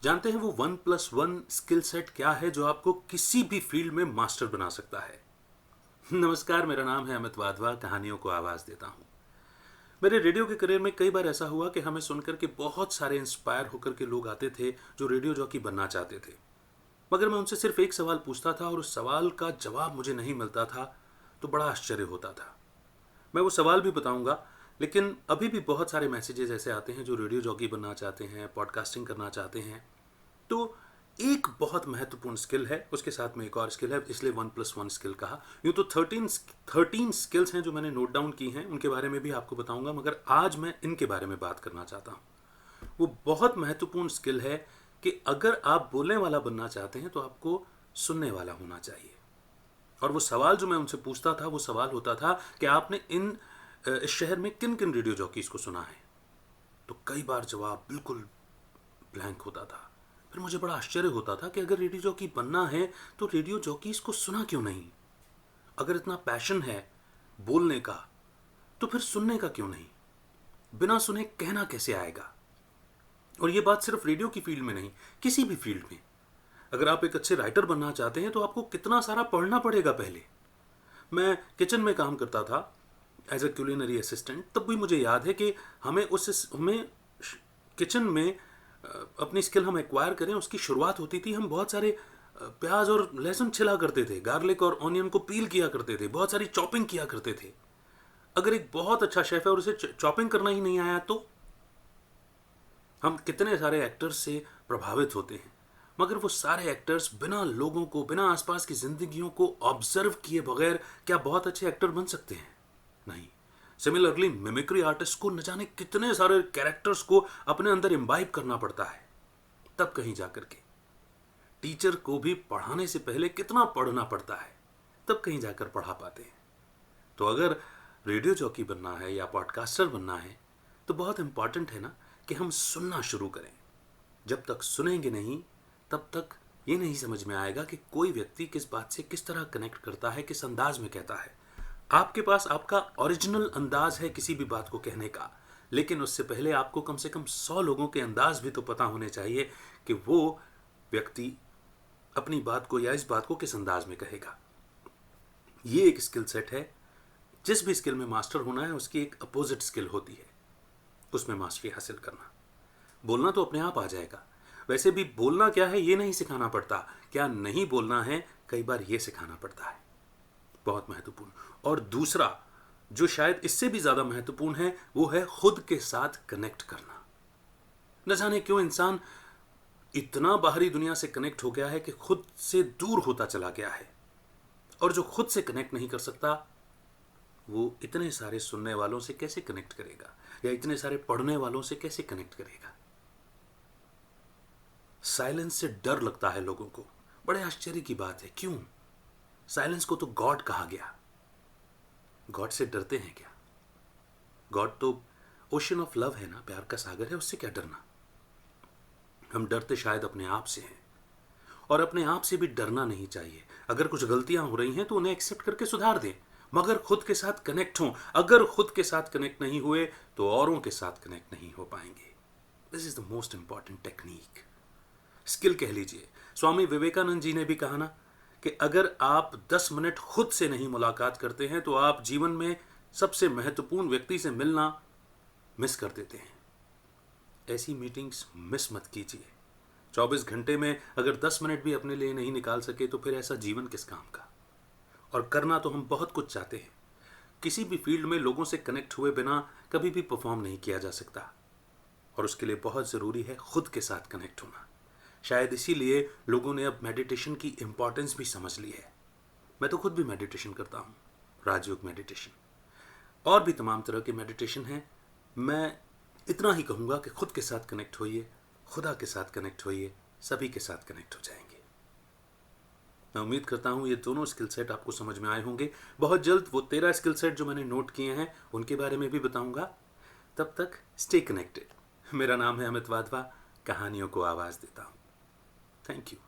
जानते हैं वो 1+1 स्किल सेट क्या है जो आपको किसी भी फील्ड में मास्टर बना सकता है। नमस्कार, मेरा नाम है अमित वाधवा, कहानियों को आवाज देता हूं। मेरे रेडियो के करियर में कई बार ऐसा हुआ कि हमें सुनकर के बहुत सारे इंस्पायर होकर के लोग आते थे जो रेडियो जॉकी बनना चाहते थे। मगर मैं उनसे सिर्फ एक सवाल पूछता था और उस सवाल का जवाब मुझे नहीं मिलता था, तो बड़ा आश्चर्य होता था। मैं वो सवाल भी बताऊंगा, लेकिन अभी भी बहुत सारे मैसेजेस ऐसे आते हैं जो रेडियो जॉकी बनना चाहते हैं, पॉडकास्टिंग करना चाहते हैं। तो एक बहुत महत्वपूर्ण स्किल है, उसके साथ में एक और स्किल है, इसलिए 1+1 स्किल कहा। यूँ तो 13 स्किल्स हैं जो मैंने नोट डाउन की हैं, उनके बारे में भी आपको बताऊंगा, मगर आज मैं इनके बारे में बात करना चाहता हूँ। वो बहुत महत्वपूर्ण स्किल है कि अगर आप बोलने वाला बनना चाहते हैं तो आपको सुनने वाला होना चाहिए। और वो सवाल जो मैं उनसे पूछता था, वो सवाल होता था कि आपने इस शहर में किन किन रेडियो जॉकीज को सुना है। तो कई बार जवाब बिल्कुल ब्लैंक होता था। फिर मुझे बड़ा आश्चर्य होता था कि अगर रेडियो जॉकी बनना है तो रेडियो जॉकीज को सुना क्यों नहीं। अगर इतना पैशन है बोलने का तो फिर सुनने का क्यों नहीं। बिना सुने कहना कैसे आएगा। और ये बात सिर्फ रेडियो की फील्ड में नहीं, किसी भी फील्ड में। अगर आप एक अच्छे राइटर बनना चाहते हैं तो आपको कितना सारा पढ़ना पड़ेगा। पहले मैं किचन में काम करता था एज ए क्यूलिनरी असिस्टेंट, तब भी मुझे याद है कि हमें किचन में अपनी स्किल हम एक्वायर करें, उसकी शुरुआत होती थी। हम बहुत सारे प्याज और लहसुन छिला करते थे, गार्लिक और ऑनियन को पील किया करते थे, बहुत सारी चॉपिंग किया करते थे। अगर एक बहुत अच्छा शेफ है और उसे चॉपिंग करना ही नहीं आया तो हम कितने सारे एक्टर्स से प्रभावित होते हैं, मगर वो सारे एक्टर्स बिना लोगों को, बिना आसपास की जिंदगियों को ऑब्जर्व किए बगैर क्या बहुत अच्छे एक्टर बन सकते हैं? नहीं। सिमिलरली मिमिक्री आर्टिस्ट को न जाने कितने सारे कैरेक्टर्स को अपने अंदर इम्बाइब करना पड़ता है, तब कहीं जाकर के। टीचर को भी पढ़ाने से पहले कितना पढ़ना पड़ता है, तब कहीं जाकर पढ़ा पाते हैं। तो अगर रेडियो जॉकी बनना है या पॉडकास्टर बनना है तो बहुत इंपॉर्टेंट है ना कि हम सुनना शुरू करें। जब तक सुनेंगे नहीं तब तक ये नहीं समझ में आएगा कि कोई व्यक्ति किस बात से किस तरह कनेक्ट करता है, किस अंदाज में कहता है। आपके पास आपका ओरिजिनल अंदाज है किसी भी बात को कहने का, लेकिन उससे पहले आपको कम से कम 100 लोगों के अंदाज भी तो पता होने चाहिए कि वो व्यक्ति अपनी बात को या इस बात को किस अंदाज में कहेगा। ये एक स्किल सेट है। जिस भी स्किल में मास्टर होना है उसकी एक अपोजिट स्किल होती है, उसमें मास्टरी हासिल करना। बोलना तो अपने आप आ जाएगा। वैसे भी बोलना क्या है ये नहीं सिखाना पड़ता, क्या नहीं बोलना है कई बार ये सिखाना पड़ता है। बहुत महत्वपूर्ण। और दूसरा जो शायद इससे भी ज्यादा महत्वपूर्ण है वो है खुद के साथ कनेक्ट करना। न जाने क्यों इंसान इतना बाहरी दुनिया से कनेक्ट हो गया है कि खुद से दूर होता चला गया है। और जो खुद से कनेक्ट नहीं कर सकता वो इतने सारे सुनने वालों से कैसे कनेक्ट करेगा, या इतने सारे पढ़ने वालों से कैसे कनेक्ट करेगा। साइलेंस से डर लगता है लोगों को। बड़े आश्चर्य की बात है, क्यों? साइलेंस को तो गॉड कहा गया। गॉड से डरते हैं क्या? गॉड तो ओशन ऑफ लव है ना, प्यार का सागर है, उससे क्या डरना। हम डरते शायद अपने आप से हैं, और अपने आप से भी डरना नहीं चाहिए। अगर कुछ गलतियां हो रही हैं तो उन्हें एक्सेप्ट करके सुधार दें, मगर खुद के साथ कनेक्ट हों। अगर खुद के साथ कनेक्ट नहीं हुए तो औरों के साथ कनेक्ट नहीं हो पाएंगे। This is the most important technique, skill कह लीजिए। स्वामी विवेकानंद जी ने भी कहा ना कि अगर आप 10 मिनट खुद से नहीं मुलाकात करते हैं तो आप जीवन में सबसे महत्वपूर्ण व्यक्ति से मिलना मिस कर देते हैं। ऐसी मीटिंग्स मिस मत कीजिए। 24 घंटे में अगर 10 मिनट भी अपने लिए नहीं निकाल सके तो फिर ऐसा जीवन किस काम का। और करना तो हम बहुत कुछ चाहते हैं। किसी भी फील्ड में लोगों से कनेक्ट हुए बिना कभी भी परफॉर्म नहीं किया जा सकता, और उसके लिए बहुत ज़रूरी है खुद के साथ कनेक्ट होना। शायद इसीलिए लोगों ने अब मेडिटेशन की इंपॉर्टेंस भी समझ ली है। मैं तो खुद भी मेडिटेशन करता हूँ, राजयोग मेडिटेशन, और भी तमाम तरह के मेडिटेशन हैं। मैं इतना ही कहूँगा कि खुद के साथ कनेक्ट होइए, खुदा के साथ कनेक्ट होइए, सभी के साथ कनेक्ट हो जाएंगे। मैं उम्मीद करता हूँ ये दोनों स्किल सेट आपको समझ में आए होंगे। बहुत जल्द वो 13 स्किल सेट जो मैंने नोट किए हैं उनके बारे में भी बताऊँगा। तब तक स्टे कनेक्टेड। मेरा नाम है अमित वाधवा, कहानियों को आवाज़ देता हूँ। Thank you.